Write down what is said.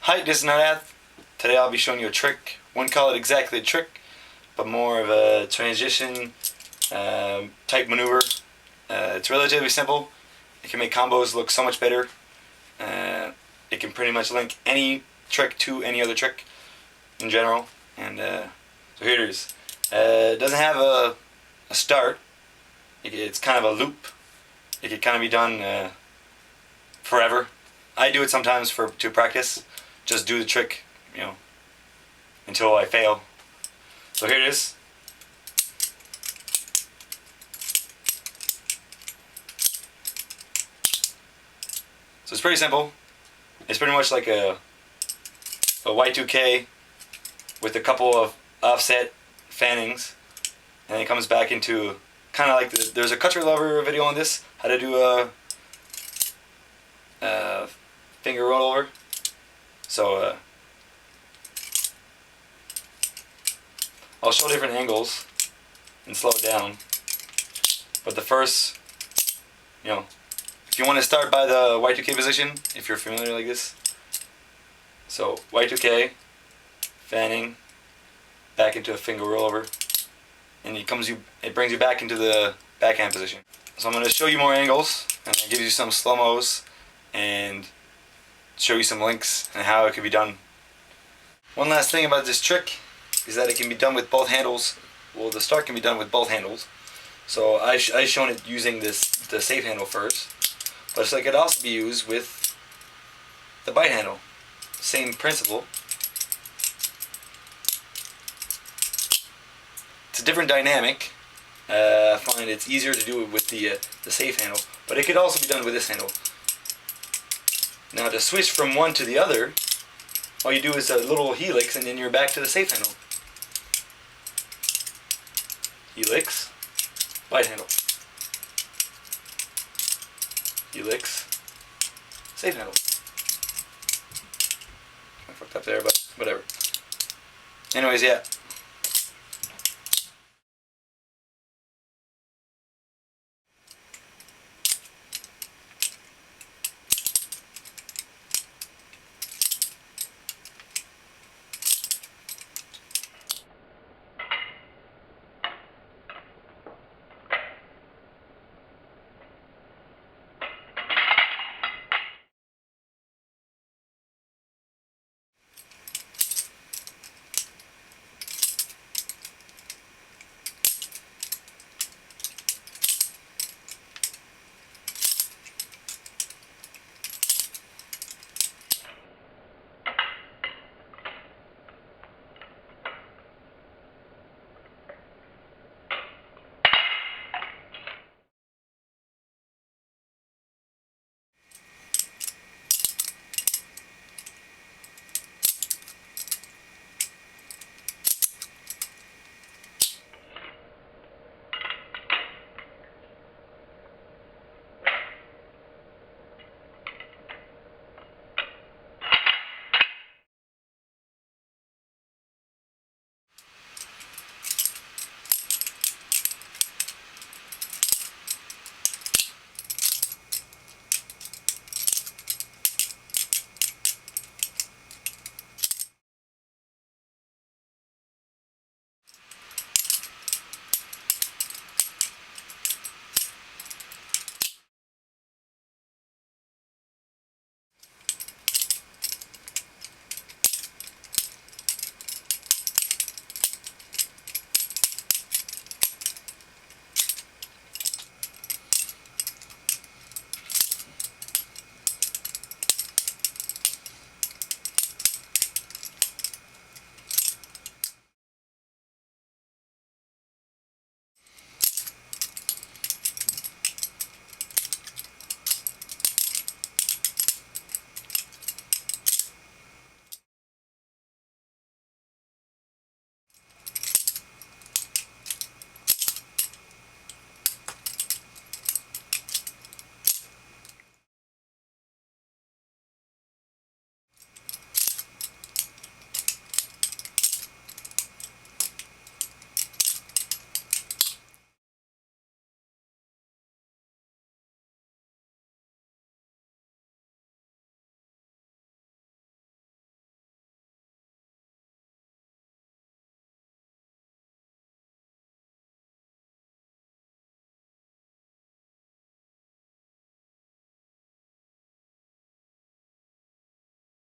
Hi, this is Nadath. Today I'll be showing you a trick. Wouldn't call it exactly a trick, but more of a transition type maneuver. It's relatively simple. It can make combos look so much better. It can pretty much link any trick to any other trick in general. And so here it is. It doesn't have a start. It's kind of a loop. It can kind of be done forever. I do it sometimes to practice. Just do the trick, until I fail. So here it is. So it's pretty simple. It's pretty much like a Y2K with a couple of offset fannings, and then it comes back into kind of like there's a Cutter Lover video on this, how to do a finger rollover. So I'll show different angles and slow it down. But the first, if you want to start by the Y2K position, if you're familiar like this. So Y2K, fanning, back into a finger rollover, and it brings you back into the backhand position. So I'm going to show you more angles, and it gives you some slow-mos, and show you some links and how it can be done. One last thing about this trick is that it can be done with both handles. Well, the start can be done with both handles. So I've shown it using the safe handle first, but it could also be used with the bite handle. Same principle. It's a different dynamic. I find it's easier to do it with the safe handle, but it could also be done with this handle. Now to switch from one to the other, all you do is a little helix and then you're back to the safe handle. Helix, bite handle. Helix, safe handle. I fucked up there, but whatever. Anyways, yeah,